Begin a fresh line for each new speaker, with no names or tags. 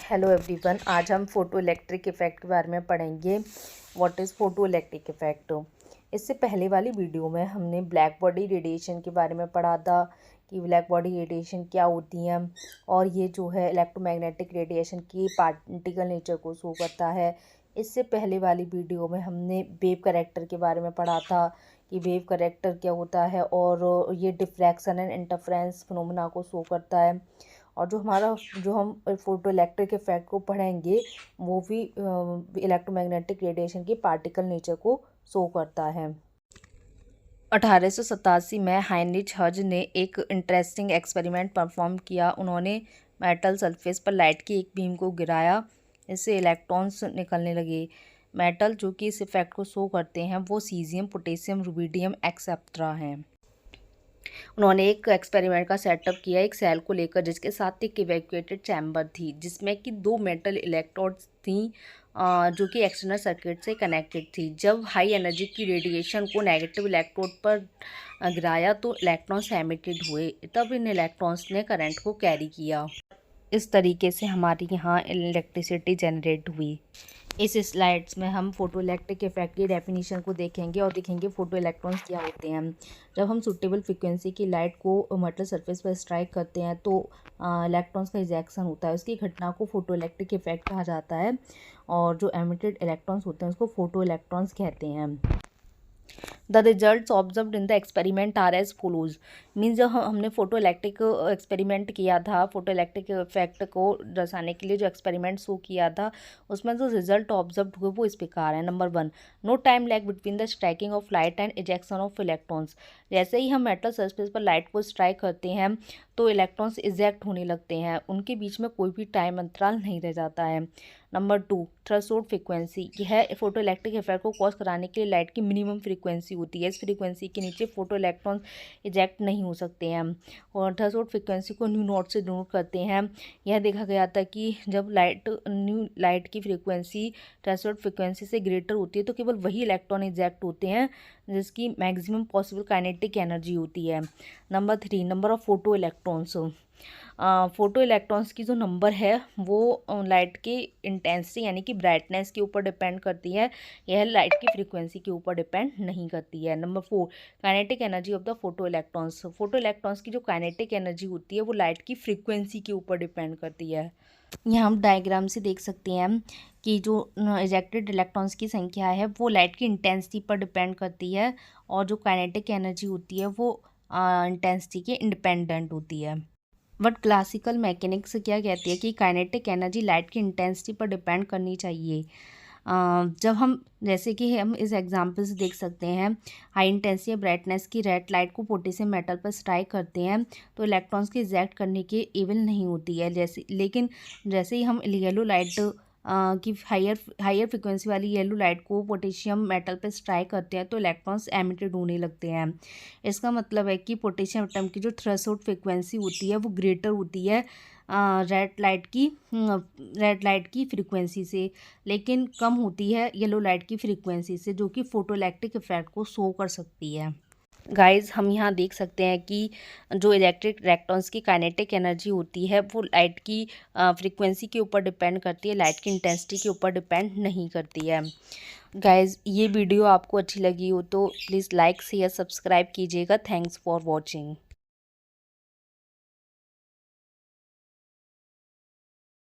Hello everyone, आज हम photo electric effect के बारे में पढ़ेंगे। What is photo electric effect. इससे पहले वाली वीडियो में हमने ब्लैक बॉडी रेडिएशन के बारे में पढ़ा था कि ब्लैक बॉडी रेडिएशन क्या होती है और ये जो है इलेक्ट्रोमैग्नेटिक रेडिएशन की पार्टिकल नेचर को शो करता है। इससे पहले वाली वीडियो में हमने वेव करेक्टर के बारे में पढ़ा था कि वेव करेक्टर क्या होता है और ये डिफ्रैक्शन एंड इंटरफेरेंस फिनोमेना को शो करता है। और जो हम फोटो इलेक्ट्रिक इफेक्ट को पढ़ेंगे वो भी इलेक्ट्रोमैग्नेटिक रेडिएशन की पार्टिकल नेचर को शो करता है। 1887 में हाइनरिच हर्ट्ज ने एक इंटरेस्टिंग एक्सपेरिमेंट परफॉर्म किया। उन्होंने मेटल सरफेस पर लाइट की एक बीम को गिराया, इससे इलेक्ट्रॉन्स निकलने लगे। मेटल जो कि इस इफेक्ट को शो करते हैं वो सीजियम, पोटेशियम, रुबिडियम एक्सेट्रा हैं। उन्होंने एक एक्सपेरिमेंट का सेटअप किया एक सेल को लेकर, जिसके साथ एक इवैक्यूएटेड चैम्बर थी जिसमें कि 2 मेटल इलेक्ट्रोड्स थी जो कि एक्सटर्नल सर्किट से कनेक्टेड थी। जब हाई एनर्जी की रेडिएशन को नेगेटिव इलेक्ट्रोड पर गिराया तो इलेक्ट्रॉन्स एमिटेड हुए, तब इन इलेक्ट्रॉन्स ने करंट को कैरी किया। इस तरीके से हमारे यहाँ इलेक्ट्रिसिटी जनरेट हुई। इस स्लाइड्स में हम फोटो इलेक्ट्रिक इफेक्ट की डेफिनेशन को देखेंगे और देखेंगे फोटो इलेक्ट्रॉन्स क्या होते हैं। जब हम सूटेबल फ्रीक्वेंसी की लाइट को मेटल सरफेस पर स्ट्राइक करते हैं तो इलेक्ट्रॉन्स का इजेक्शन होता है। उसकी घटना को फोटो इलेक्ट्रिक इफेक्ट कहा जाता है और जो एमिटेड इलेक्ट्रॉन्स होते हैं उसको फोटो इलेक्ट्रॉन्स कहते हैं। The results observed in the experiment are as follows. Means जब हमने फोटो इलेक्ट्रिक एक्सपेरिमेंट किया था, फोटो इलेक्ट्रिक इफेक्ट को दर्शाने के लिए जो एक्सपेरिमेंट शो किया था उसमें जो रिजल्ट ऑब्जर्व हुए वो इस प्रकार है। Number 1, no time lag between the striking of light and ejection of electrons. जैसे ही हम मेटल सरफेस पर लाइट को स्ट्राइक करते हैं तो इलेक्ट्रॉन्स इजेक्ट होने लगते हैं, उनके बीच में कोई भी टाइम अंतराल नहीं रह जाता है। Number 2, threshold frequency. यह फोटो इलेक्ट्रिक इफेक्ट को कॉज कराने के लिए लाइट की मिनिमम फ्रीक्वेंसी होती है। इस फ्रीक्वेंसी के नीचे फोटो इलेक्ट्रॉन्स इजेक्ट नहीं हो सकते हैं और थ्रेशोल्ड फ्रीक्वेंसी को न्यू नॉट से डिनोट करते हैं। यह देखा गया था कि जब न्यू लाइट की फ्रीक्वेंसी थ्रेशोल्ड फ्रीक्वेंसी से ग्रेटर होती है तो केवल वही इलेक्ट्रॉन इजेक्ट होते हैं जिसकी मैक्सिमम पॉसिबल काइनेटिक एनर्जी होती है। Number 3, number of photo electrons. Photo electrons की जो नंबर है वो लाइट के इंटेंसिटी यानी कि ब्राइटनेस के ऊपर डिपेंड करती है, यह लाइट की फ्रीक्वेंसी के ऊपर डिपेंड नहीं करती है। Number 4, kinetic energy of the photo electrons. Photo electrons की जो काइनेटिक एनर्जी होती है वो लाइट की फ्रीक्वेंसी के ऊपर डिपेंड करती है। यहाँ हम डायग्राम से देख सकते हैं कि जो इजेक्टेड इलेक्ट्रॉन्स की संख्या है वो लाइट की इंटेंसिटी पर डिपेंड करती है और जो काइनेटिक एनर्जी होती है वो इंटेंसिटी के इंडिपेंडेंट होती है। बट क्लासिकल मैकेनिक्स क्या कहती है कि काइनेटिक एनर्जी लाइट की इंटेंसिटी पर डिपेंड करनी चाहिए। जब हम जैसे कि हम इस एग्जांपल से देख सकते हैं, हाई इंटेंसिटी ब्राइटनेस की रेड लाइट को पोटेशियम मेटल पर स्ट्राइक करते हैं तो इलेक्ट्रॉन्स की इजेक्ट करने की एबल नहीं होती है। लेकिन जैसे ही हम येलो लाइट की हायर फ्रिक्वेंसी वाली येलो लाइट को पोटेशियम मेटल पर स्ट्राइक करते हैं तो इलेक्ट्रॉन्स एमिटेड होने लगते हैं। इसका मतलब है कि पोटेशियम एटम की जो थ्रेशोल्ड फ्रिक्वेंसी होती है वो ग्रेटर होती है रेड लाइट की फ्रीक्वेंसी से, लेकिन कम होती है येलो लाइट की फ्रीक्वेंसी से, जो कि फोटो इलेक्ट्रिक इफेक्ट को शो कर सकती है। गाइस, हम यहाँ देख सकते हैं कि जो इलेक्ट्रिक इलेक्ट्रॉन्स की काइनेटिक एनर्जी होती है वो लाइट की फ्रीक्वेंसी के ऊपर डिपेंड करती है, लाइट की इंटेंसिटी के ऊपर डिपेंड नहीं करती है। गाइस, ये वीडियो आपको अच्छी लगी हो तो प्लीज़ लाइक शेयर सब्सक्राइब कीजिएगा। Thanks for watching.